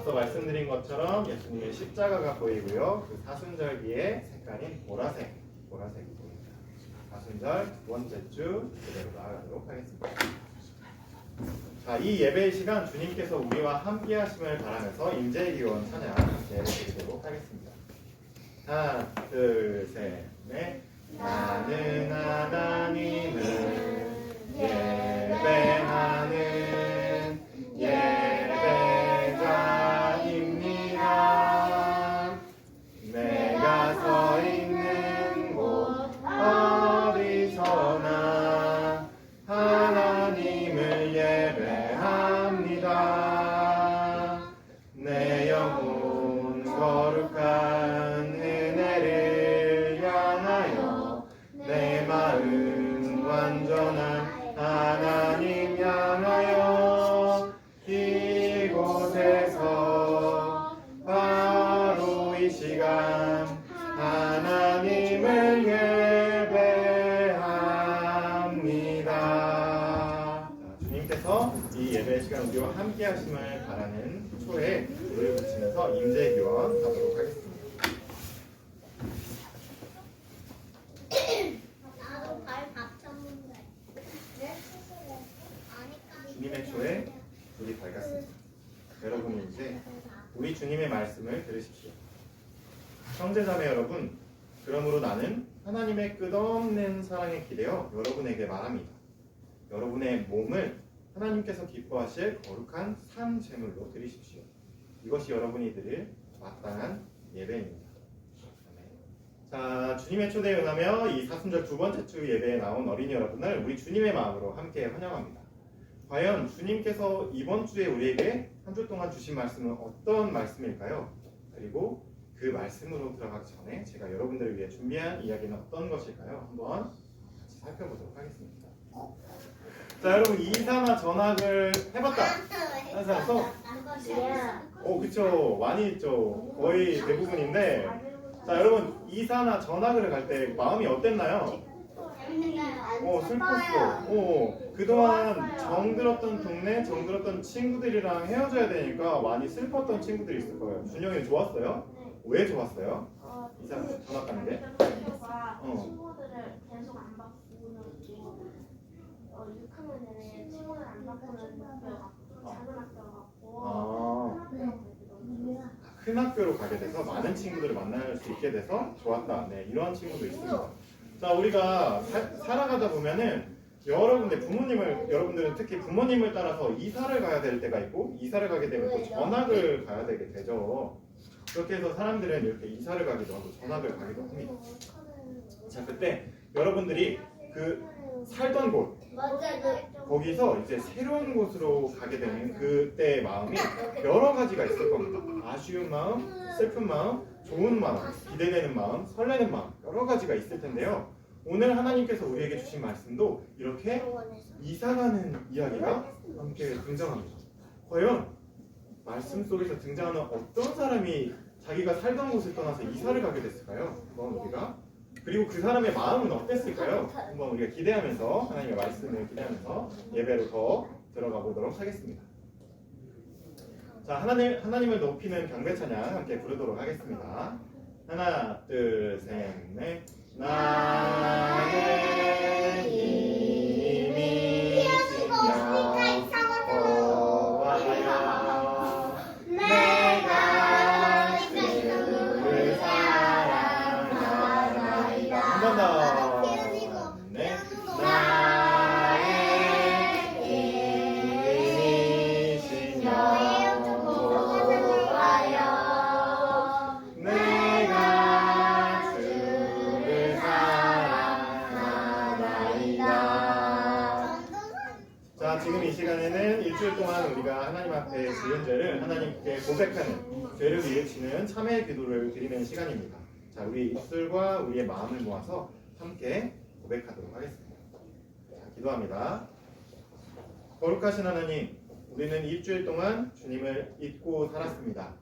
앞서 말씀드린 것처럼 예수님의 십자가가 보이고요. 그 사순절기의 색깔인 보라색이 보입니다. 사순절 두 번째 주 그대로 나아가도록 하겠습니다. 자, 이 예배의 시간 주님께서 우리와 함께 하심을 바라면서 임재의 기원 찬양 함께 드리도록 하겠습니다. 하나, 둘, 셋, 넷. 나는 하나님을 예배하는 예배자입니다. 내가 서 있는 곳 어디서나 하나님을 예배합니다. 내 영혼 거룩한 은혜를 향하여 내 마음 완전한 하나님 향하여 이곳에서 바로 이 시간 하나님을 예배합니다. 주님께서 이 예배 시간 우리와 함께 하심을 바라는 초에 노래 붙이면서 임재 기원 하도록 하겠습니다. 주님의 초에 불이 밝았습니다. 여러분이 이제 우리 주님의 말씀을 들으십시오. 형제자매 여러분, 그러므로 나는 하나님의 끝없는 사랑에 기대어 여러분에게 말합니다. 여러분의 몸을 하나님께서 기뻐하실 거룩한 산 제물로 드리십시오. 이것이 여러분이 드릴 마땅한 예배입니다. 자, 주님의 초대에 응하며 이 사순절 두 번째 주 예배에 나온 어린이 여러분을 우리 주님의 마음으로 함께 환영합니다. 과연 주님께서 이번 주에 우리에게 한 주 동안 주신 말씀은 어떤 말씀일까요? 그리고 그 말씀으로 들어가기 전에 제가 여러분들을 위해 준비한 이야기는 어떤 것일까요? 한번 같이 살펴보도록 하겠습니다. 자, 여러분 이사나 전학을 해봤다 한 사람 써? 그쵸, 많이 있죠. 거의 대부분인데, 자, 여러분 이사나 전학을 갈 때 마음이 어땠나요? 슬펐어. 그동안 정들었던 동네, 정들었던 친구들이랑 헤어져야 되니까 많이 슬펐던 친구들이 있을 거예요. 준영이 좋았어요? 왜 좋았어요? 이사 전학 가는 게? 친구들을 계속 안 바꾸는 6학년 내내 친구를 안 바꾸는 작은 학교 같고 큰 학교로 가게 돼서 많은 친구들을 만날 수 있게 돼서 좋았다. 네, 이러한 친구도 있습니다. 자, 우리가 살아가다 보면은 여러분들은 특히 부모님을 따라서 이사를 가야 될 때가 있고, 이사를 가게 되면 또 전학을 가야 되게 되죠. 그렇게 해서 사람들은 이렇게 이사를 가기도 하고 전학을 가기도 합니다. 자, 그때 여러분들이 그 살던 곳, 거기서 이제 새로운 곳으로 가게 되는 그때의 마음이 여러 가지가 있을 겁니다. 아쉬운 마음, 슬픈 마음, 좋은 마음, 기대되는 마음, 설레는 마음, 여러 가지가 있을 텐데요. 오늘 하나님께서 우리에게 주신 말씀도 이렇게 이사가는 이야기가 함께 등장합니다. 과연 말씀 속에서 등장하는 어떤 사람이 자기가 살던 곳을 떠나서 이사를 가게 됐을까요? 한번 우리가, 그리고 그 사람의 마음은 어땠을까요? 한번 우리가 기대하면서, 하나님의 말씀을 기대하면서 예배로 더 들어가 보도록 하겠습니다. 자, 하나님을 높이는 경배 찬양 함께 부르도록 하겠습니다. 하나, 둘, 셋, 넷. 나는 이미 여호와여 내가 주를 사랑하나이다. 한 번 더. 네. 나의 이미신 여호와여 내가 주를 사랑하나이다. 자, 지금 이 시간에는 일주일 동안 우리가 하나님 앞에 지은 죄를 하나님께 고백하는, 죄를 일으키는 참회의 기도를 드리는 시간입니다. 자, 우리 입술과 우리의 마음을 모아서 함께 고백하도록 하겠습니다. 자, 기도합니다. 거룩하신 하나님, 우리는 일주일 동안 주님을 잊고 살았습니다.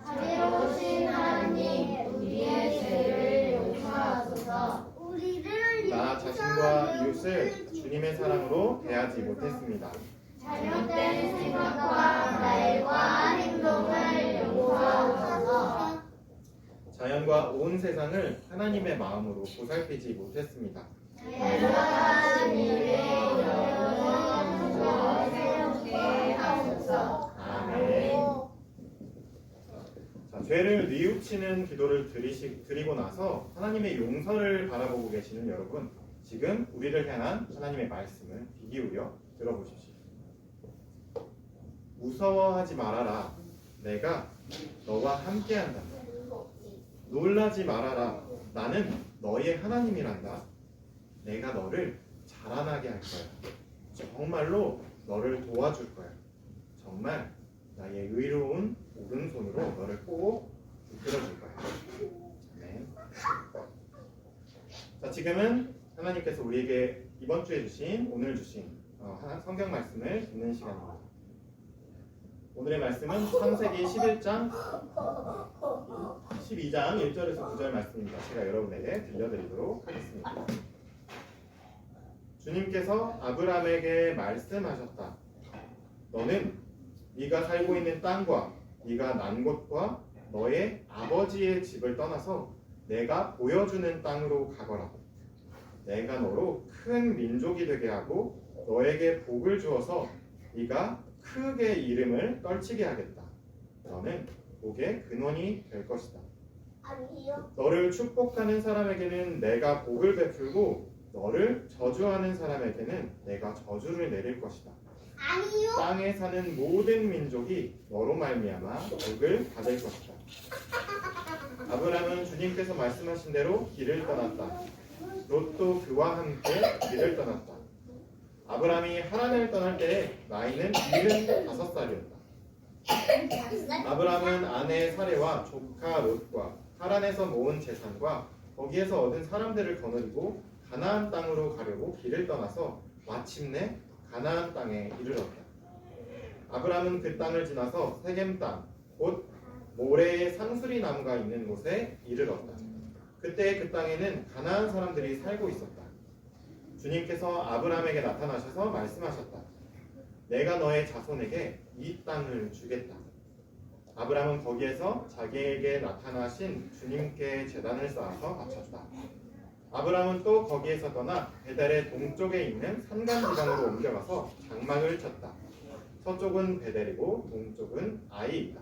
자비로우신 하나님, 우리의 죄를 용서하소서. 나 자신과 이웃을 주님의 사랑으로 대하지 못했습니다. 잘못된 생각과 말과 행동을 자연과 온 세상을 하나님의 마음으로 보살피지 못했습니다. 아멘. 자, 죄를 뉘우치는 기도를 드리고 나서 하나님의 용서를 바라보고 계시는 여러분, 지금 우리를 향한 하나님의 말씀을 귀 기울여 들어보십시오. 무서워하지 말아라. 내가 너와 함께한다. 놀라지 말아라. 나는 너의 하나님이란다. 내가 너를 자라나게 할 거야. 정말로 너를 도와줄 거야. 정말 나의 의로운 오른손으로 너를 꼭 이끌어줄 거야. 네. 자, 지금은 하나님께서 우리에게 이번 주에 주신, 오늘 주신 성경 말씀을 듣는 시간입니다. 오늘의 말씀은 창세기 12장 1절에서 9절 말씀입니다. 제가 여러분에게 들려드리도록 하겠습니다. 주님께서 아브라함에게 말씀하셨다. 너는 네가 살고 있는 땅과 네가 난 곳과 너의 아버지의 집을 떠나서 내가 보여주는 땅으로 가거라. 내가 너로 큰 민족이 되게 하고 너에게 복을 주어서 네가 크게 이름을 떨치게 하겠다. 너는 복의 근원이 될 것이다. 아니요. 너를 축복하는 사람에게는 내가 복을 베풀고 너를 저주하는 사람에게는 내가 저주를 내릴 것이다. 아니요. 땅에 사는 모든 민족이 너로 말미암아 복을 받을 것이다. 아브라함은 주님께서 말씀하신 대로 길을 떠났다. 롯도 그와 함께 길을 떠났다. 아브라함이 하란을 떠날 때에 나이는 75살이었다. 아브라함은 아내 사레와 조카 롯과 하란에서 모은 재산과 거기에서 얻은 사람들을 거느리고 가나안 땅으로 가려고 길을 떠나서 마침내 가나안 땅에 이르렀다. 아브라함은 그 땅을 지나서 세겜 땅, 곧 모래의 상수리 나무가 있는 곳에 이르렀다. 그때 그 땅에는 가나안 사람들이 살고 있었다. 주님께서 아브라함에게 나타나셔서 말씀하셨다. 내가 너의 자손에게 이 땅을 주겠다. 아브라함은 거기에서 자기에게 나타나신 주님께 제단을 쌓아서 바쳤다. 아브라함은 또 거기에서 떠나 베델의 동쪽에 있는 산간 지방으로 옮겨가서 장막을 쳤다. 서쪽은 베델이고 동쪽은 아이이다.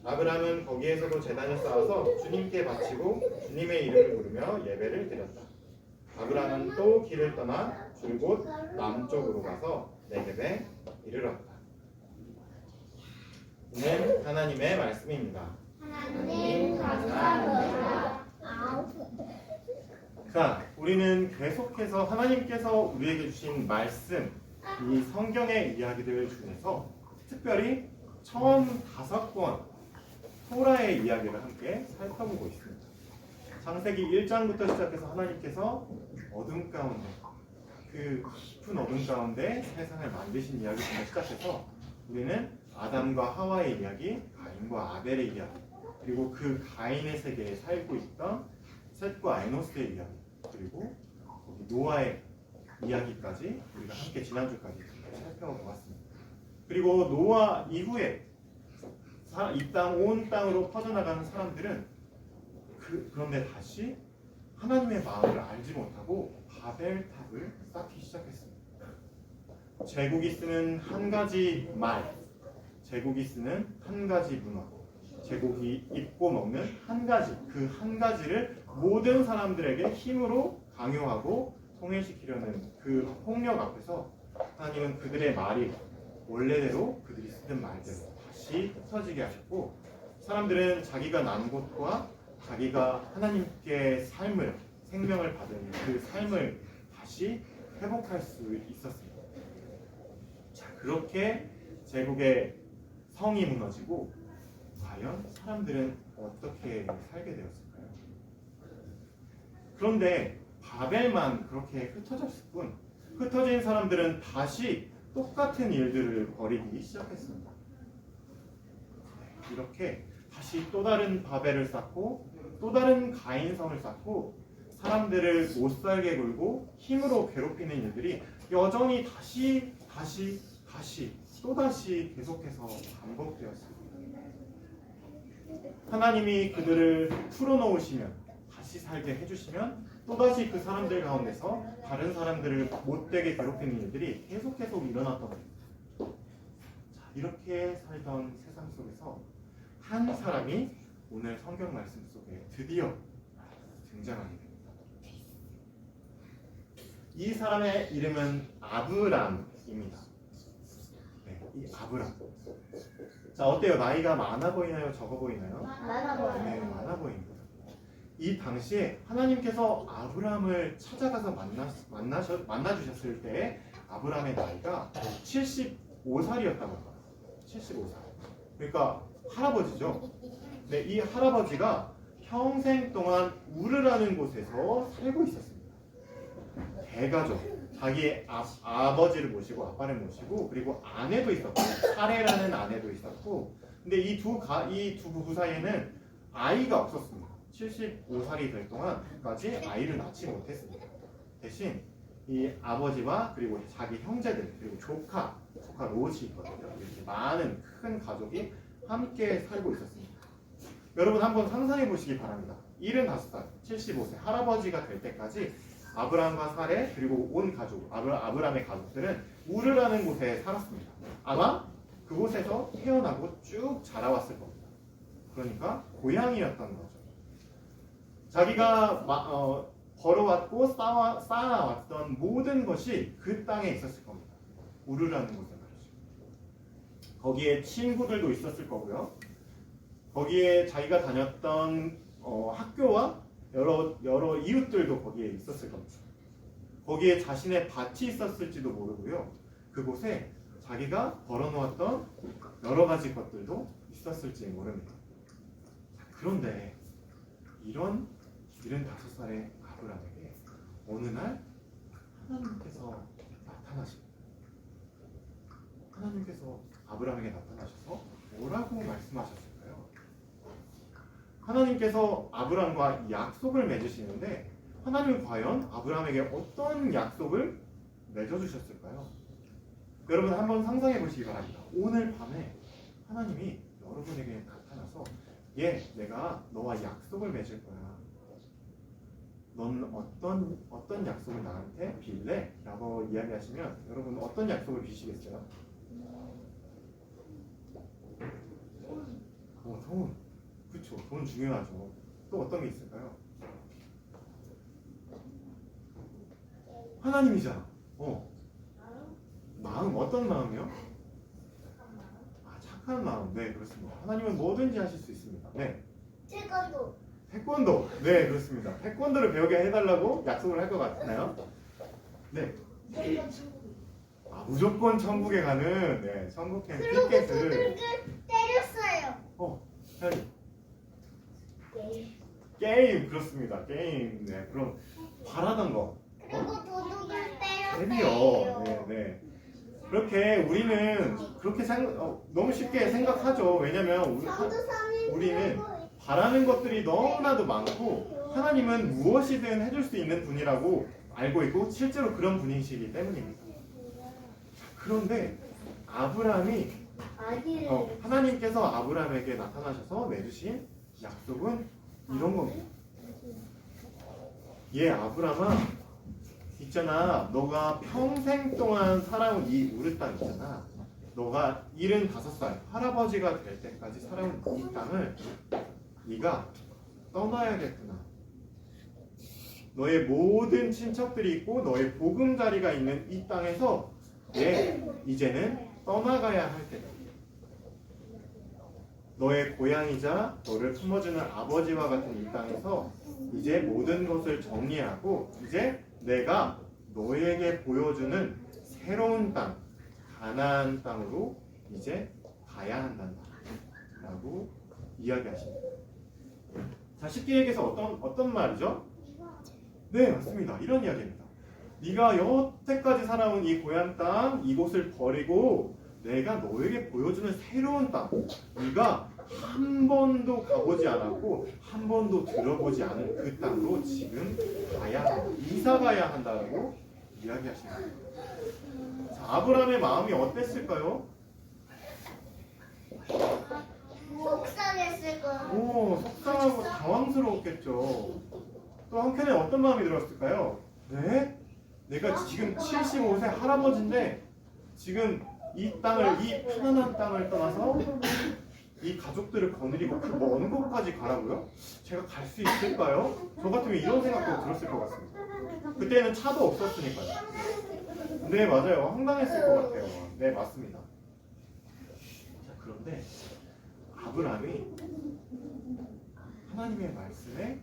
아브라함은 거기에서도 제단을 쌓아서 주님께 바치고 주님의 이름을 부르며 예배를 드렸다. 아브라함은 또 길을 떠나 줄곧 남쪽으로 가서 네겝에 이르렀다. 이는 하나님의 말씀입니다. 하나님 감사합니다. 자, 우리는 계속해서 하나님께서 우리에게 주신 말씀, 이 성경의 이야기들 중에서 특별히 처음 5권 토라의 이야기를 함께 살펴보고 있습니다. 창세기 1장부터 시작해서 하나님께서 어둠 가운데, 그 깊은 어둠 가운데 세상을 만드신 이야기부터 시작해서 우리는 아담과 하와의 이야기, 가인과 아벨의 이야기, 그리고 그 가인의 세계에 살고 있던 셋과 에노스의 이야기, 그리고 거기 노아의 이야기까지 우리가 함께 지난주까지 살펴보았습니다. 그리고 노아 이후에 이 땅, 온 땅으로 퍼져나가는 사람들은 그런데 다시 하나님의 마음을 알지 못하고 바벨탑을 쌓기 시작했습니다. 제국이 쓰는 한 가지 말, 제국이 쓰는 한 가지 문화, 제국이 입고 먹는 한 가지, 그 한 가지를 모든 사람들에게 힘으로 강요하고 통일시키려는 그 폭력 앞에서 하나님은 그들의 말이 원래대로 그들이 쓰던 말대로 다시 흩어지게 하셨고, 사람들은 자기가 난 곳과 자기가 하나님께 생명을 받은 그 삶을 다시 회복할 수 있었습니다. 자, 그렇게 제국의 성이 무너지고 과연 사람들은 어떻게 살게 되었을까요? 그런데 바벨만 그렇게 흩어졌을 뿐, 흩어진 사람들은 다시 똑같은 일들을 벌이기 시작했습니다. 이렇게 다시 또 다른 바벨을 쌓고 또 다른 가인성을 쌓고 사람들을 못살게 굴고 힘으로 괴롭히는 일들이 여전히 다시 또다시 계속해서 반복되었습니다. 하나님이 그들을 풀어놓으시면 다시 살게 해주시면 또다시 그 사람들 가운데서 다른 사람들을 못되게 괴롭히는 일들이 계속 일어났던 겁니다. 자, 이렇게 살던 세상 속에서 한 사람이 오늘 성경 말씀 속에 드디어 등장하게 됩니다. 이 사람의 이름은 아브람입니다. 네, 이 아브람. 자, 어때요? 나이가 많아 보이나요? 적어 보이나요? 많아 보여요. 네, 많아 보입니다. 이 당시에 하나님께서 아브람을 찾아가서 만나주셨을 때 아브람의 나이가 75살이었다고 합니다. 75살. 그러니까 할아버지죠. 네, 이 할아버지가 평생 동안 우르라는 곳에서 살고 있었습니다. 대가족, 자기의 아버지를 모시고 아빠를 모시고 그리고 아내도 있었고 사레라는 아내도 있었고, 근데 이 두 부부 사이에는 아이가 없었습니다. 75살이 될 동안까지 아이를 낳지 못했습니다. 대신 이 아버지와 그리고 자기 형제들 그리고 조카 롯이 있거든요. 이렇게 많은 큰 가족이 함께 살고 있었습니다. 여러분 한번 상상해 보시기 바랍니다. 75살, 75세 할아버지가 될 때까지 아브람과 사레 그리고 온 가족, 아브람의 가족들은 우르라는 곳에 살았습니다. 아마 그곳에서 태어나고 쭉 자라왔을 겁니다. 그러니까 고향이었던 거죠. 자기가 벌어왔고 쌓아왔던 모든 것이 그 땅에 있었을 겁니다. 우르라는 곳에 말이죠. 거기에 친구들도 있었을 거고요. 거기에 자기가 다녔던 학교와 여러 이웃들도 거기에 있었을 겁니다. 거기에 자신의 밭이 있었을지도 모르고요. 그곳에 자기가 벌어놓았던 여러 가지 것들도 있었을지 모릅니다. 그런데 이런 75살의 아브람에게 어느 날 하나님께서 나타나십니다. 하나님께서 아브람에게 나타나셔서 뭐라고 말씀하셨을까요? 하나님께서 아브람과 약속을 맺으시는데 하나님은 과연 아브람에게 어떤 약속을 맺어주셨을까요? 여러분 한번 상상해 보시기 바랍니다. 오늘 밤에 하나님이 여러분에게 나타나서 내가 너와 약속을 맺을 거야. 넌 어떤 약속을 나한테 빌래? 라고 이야기하시면 여러분 어떤 약속을 비시겠어요? 돈. 그쵸. 돈 중요하죠. 또 어떤 게 있을까요? 하나님이잖아. 마음, 어떤 마음이요? 착한 마음. 네, 그렇습니다. 하나님은 뭐든지 하실 수 있습니다. 네. 태권도. 네, 그렇습니다. 태권도를 배우게 해달라고 약속을 할 것 같나요? 네. 무조건 천국에 가는 천국행 티켓을. 때렸어요. 현이. 게임, 그렇습니다. 게임. 네, 그럼 바라던 거. 그리고 도둑을 재미요. 때렸어요. 네. 그렇게 우리는 그렇게 너무 쉽게 생각하죠. 왜냐면 우리는 바라는 것들이 너무나도 많고 하나님은 무엇이든 해줄 수 있는 분이라고 알고 있고 실제로 그런 분이시기 때문입니다. 그런데 아브람이 하나님께서 아브람에게 나타나셔서 내주신 약속은 이런 겁니다. 아브람아, 있잖아, 너가 평생 동안 살아온 이 우르 땅 있잖아. 너가 75살 할아버지가 될 때까지 살아온 이 땅을 네가 떠나야겠구나. 너의 모든 친척들이 있고 너의 보금자리가 있는 이 땅에서 이제는 떠나가야 할 때다. 너의 고향이자 너를 품어주는 아버지와 같은 이 땅에서 이제 모든 것을 정리하고 이제 내가 너에게 보여주는 새로운 땅, 가나안 땅으로 이제 가야 한단다 라고 이야기하십니다. 자, 쉽게 얘기해서 어떤 말이죠? 네, 맞습니다. 이런 이야기입니다. 네가 여태까지 살아온 이 고향 땅, 이곳을 버리고 내가 너에게 보여주는 새로운 땅, 네가 한 번도 가보지 않았고 한 번도 들어보지 않은 그 땅으로 지금 이사 가야 한다고 이야기하십니다. 자, 아브람의 마음이 어땠을까요? 속상했을 거야. 오, 속상하고 당황스러웠겠죠. 또 한켠에 어떤 마음이 들었을까요? 네? 내가 지금 75세 할아버지인데 지금 이 땅을, 이 편안한 땅을 떠나서 이 가족들을 거느리고 그 먼 곳까지 가라고요? 제가 갈 수 있을까요? 저 같으면 이런 생각도 들었을 것 같습니다. 그때는 차도 없었으니까요. 네, 맞아요. 황당했을 것 같아요. 네, 맞습니다. 자, 그런데 아브라함이 하나님의 말씀에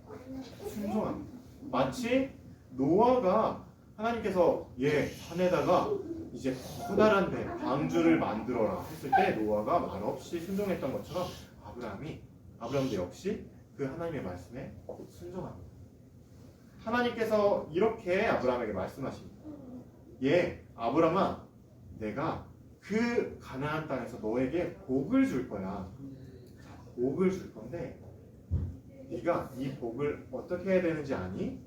순종합니다. 마치 노아가 하나님께서 산에다가 이제 커다란 배, 방주를 만들어라 했을 때 노아가 말없이 순종했던 것처럼 아브라함도 역시 그 하나님의 말씀에 순종합니다. 하나님께서 이렇게 아브라함에게 말씀하십니다. 아브라함아, 내가 그 가나안 땅에서 너에게 복을 줄 거야. 복을 줄 건데 네가 이 복을 어떻게 해야 되는지 아니?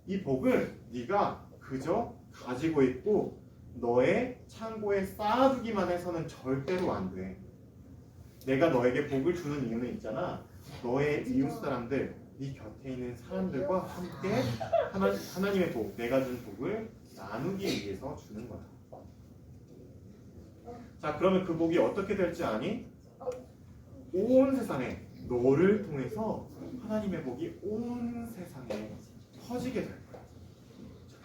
이 복을 네가 그저 가지고 있고 너의 창고에 쌓아두기만 해서는 절대로 안 돼. 내가 너에게 복을 주는 이유는 있잖아. 너의 이웃 사람들, 네 곁에 있는 사람들과 함께 하나님의 복, 내가 준 복을 나누기 위해서 주는 거야. 자, 그러면 그 복이 어떻게 될지 아니? 온 세상에 너를 통해서 하나님의 복이 온 세상에 퍼지게 될 거야.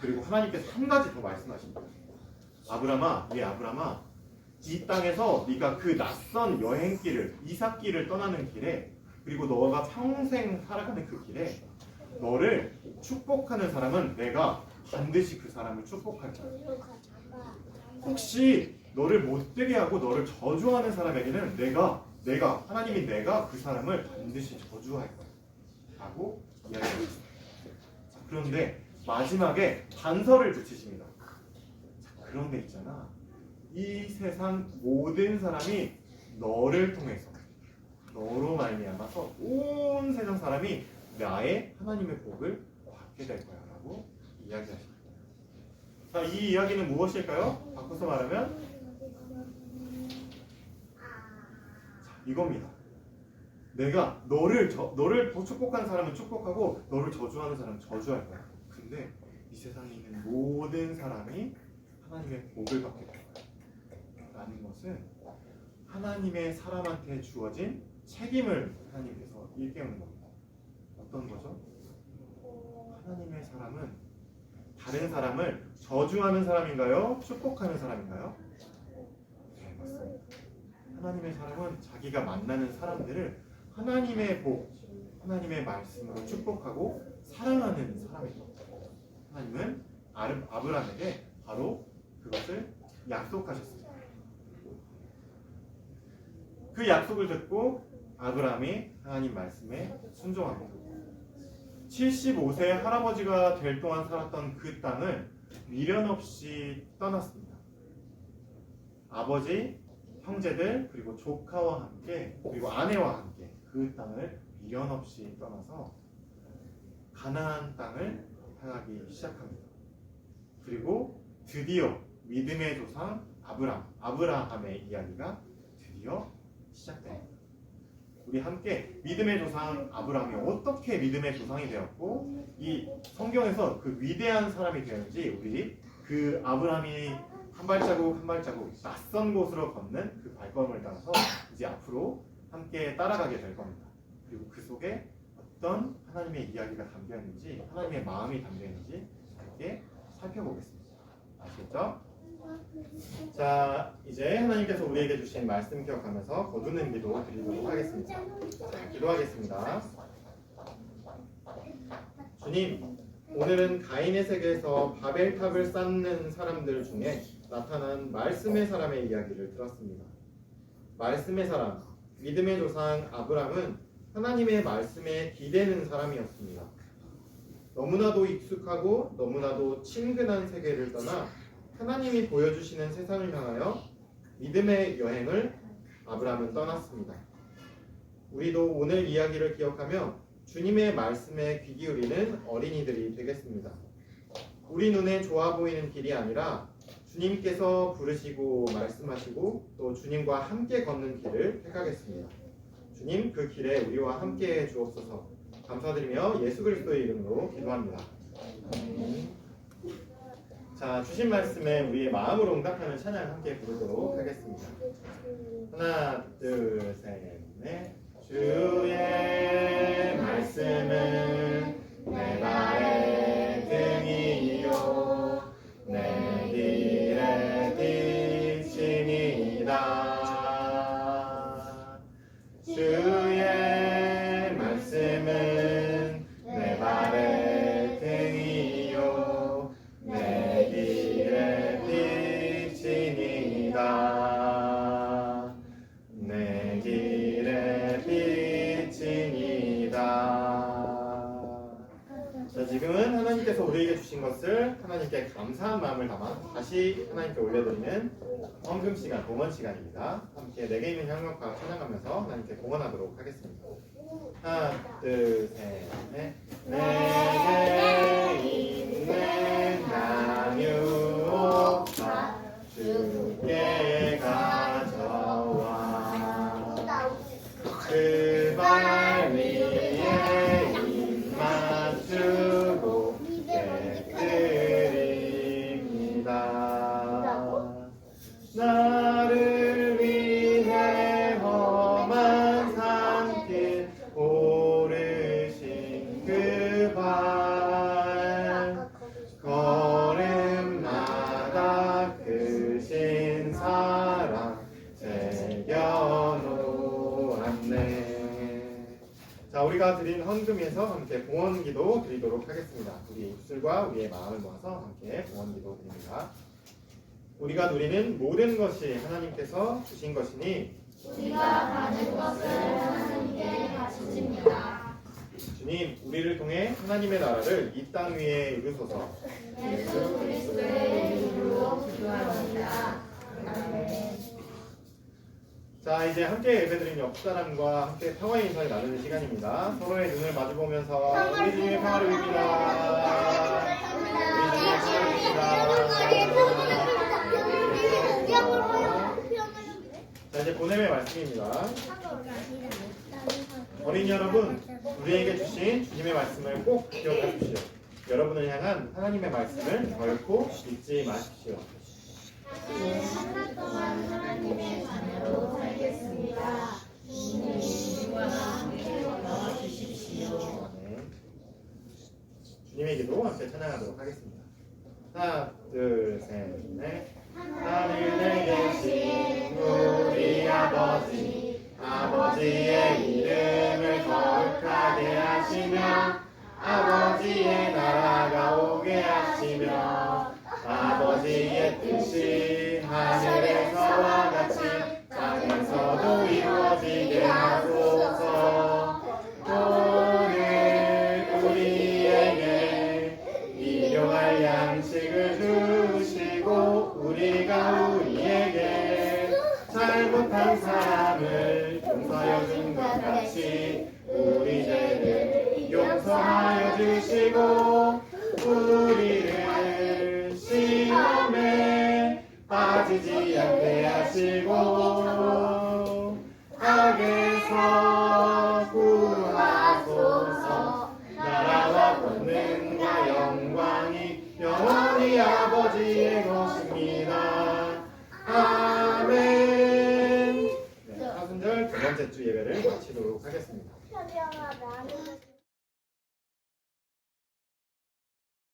그리고 하나님께서 한 가지 더 말씀하십니다. 아브라함아, 이 땅에서 네가 그 낯선 여행길을, 이삭길을 떠나는 길에, 그리고 너가 평생 살아가는 그 길에 너를 축복하는 사람은 내가 반드시 그 사람을 축복할 거야. 혹시 너를 못되게 하고 너를 저주하는 사람에게는 내가 하나님이 내가 그 사람을 반드시 저주할 거야 라고 이야기합니다. 그런데 마지막에 단서를 붙이십니다. 그런데 있잖아, 이 세상 모든 사람이 너를 통해서, 너로 말미암아서 온 세상 사람이 나의 하나님의 복을 받게 될 거야 라고 이야기하십니다. 자, 이 이야기는 무엇일까요? 바꿔서 말하면 이겁니다. 내가 너를 축복하는 사람은 축복하고 너를 저주하는 사람은 저주할 거야. 근데 이 세상에 있는 모든 사람이 하나님의 복을 받게 될 거야 라는 것은 하나님의 사람한테 주어진 책임을 하나님께서 일깨우는 겁니다. 어떤 거죠? 하나님의 사람은 다른 사람을 저주하는 사람인가요? 축복하는 사람인가요? 네, 맞습니다. 하나님의 사람은 자기가 만나는 사람들을 하나님의 복, 하나님의 말씀으로 축복하고 사랑하는 사람입니다. 하나님은 아브라함에게 바로 그것을 약속하셨습니다. 그 약속을 듣고 아브라함이 하나님 말씀에 순종합니다. 75세 할아버지가 될 동안 살았던 그 땅을 미련 없이 떠났습니다. 아버지, 형제들, 그리고 조카와 함께, 그리고 아내와 함께 그 땅을 미련 없이 떠나서 가나안 땅을 향하기 시작합니다. 그리고 드디어 믿음의 조상 아브라함의 이야기가 드디어 시작됩니다. 우리 함께 믿음의 조상 아브라함이 어떻게 믿음의 조상이 되었고 이 성경에서 그 위대한 사람이 되었는지 우리 그 아브라함이 한 발자국 한 발자국 낯선 곳으로 걷는 그 발걸음을 따라서 이제 앞으로 함께 따라가게 될 겁니다. 그리고 그 속에 어떤 하나님의 이야기가 담겨 있는지, 하나님의 마음이 담겨 있는지 함께 살펴보겠습니다. 아시겠죠? 자, 이제 하나님께서 우리에게 주신 말씀 기억하면서 거두는 기도 드리도록 하겠습니다. 자, 기도하겠습니다. 주님, 오늘은 가인의 세계에서 바벨탑을 쌓는 사람들 중에 나타난 말씀의 사람의 이야기를 들었습니다. 말씀의 사람, 믿음의 조상 아브람은 하나님의 말씀에 기대는 사람이었습니다. 너무나도 익숙하고 너무나도 친근한 세계를 떠나 하나님이 보여주시는 세상을 향하여 믿음의 여행을 아브람은 떠났습니다. 우리도 오늘 이야기를 기억하며 주님의 말씀에 귀 기울이는 어린이들이 되겠습니다. 우리 눈에 좋아 보이는 길이 아니라 주님께서 부르시고 말씀하시고 또 주님과 함께 걷는 길을 택하겠습니다. 주님 그 길에 우리와 함께 해 주옵소서. 감사드리며 예수 그리스도의 이름으로 기도합니다. 자, 주신 말씀에 우리의 마음으로 응답하는 찬양 함께 부르도록 하겠습니다. 하나, 둘, 셋, 넷. 주의 말씀은 내 발의 등이요 내 길의 빛이니이다. 주의 말씀은 내 발의 등이요 내 길의 빛이니이다. 내 길의 빛이니이다. 자, 지금은 하나님께서 우리에게 주신 것을 하나님께 감사한 마음을 담아 다시 하나님께 올려드리는 헌금 시간, 봉헌 시간입니다. 함께 내게 있는 향락과 찬양하면서 하나님께 봉헌하도록 하겠습니다. 하나, 둘, 셋, 넷. 내게 있는 양유옥과 주께 가져와 그 발 위에 입 맞추고 깨뜨립니다. 나를 위해 험한 산길 오르신 그 발 걸음마다 크신 사랑 새겨놓았네. 자, 우리가 드린 헌금에서 함께 봉헌기도 드리도록 하겠습니다. 우리 입술과 우리의 마음을 모아서 함께 봉헌기도 드립니다. 우리가 누리는 모든 것이 하나님께서 주신 것이니 우리가 받은 것을 하나님께 바치십니다. 주님, 우리를 통해 하나님의 나라를 이 땅 위에 이루소서. 예수 그리스도의 이름으로 기도합니다. 아멘. 자, 이제 함께 예배드린 옆 사람과 함께 평화의 인사를 나누는 시간입니다. 서로의 눈을 마주보면서 우리 주님의 평화를 빕니다. 우리 주님의 평화를 빕니다. 자, 이제 보냄의 말씀입니다. 어린이 여러분, 우리에게 주신 주님의 말씀을 꼭 기억하십시오. 여러분을 향한 하나님의 말씀을 결코 잊지 마십시오. 한달 동안 하나님의 자녀로 살겠습니다. 주님과 함께 넣어주십시오. 네. 주님에게도 함께 찬양하도록 하겠습니다. 하나, 둘, 셋, 넷. 하늘에 계신 우리 아버지, 아버지의 이름을 거룩하게 하시며 아버지의 나라가 오게 하시며 아버지의 뜻이 하늘에서와 같이 땅에서도 이루어지게 하소서. 오늘 우리에게 일용할 양식을 주시고 우리가 우리에게 잘못한 사람을 용서하여 준 것 같이 우리 죄를 용서하여 주시고 우리를 시험에 빠지지 않게 하시고 악에서 구하소서. 나라와 권능과 영광이 영원히 아버지의 것입니다. 아멘. 네, 사순절 두 번째 주 예배를 마치도록 하겠습니다. 현영아 나는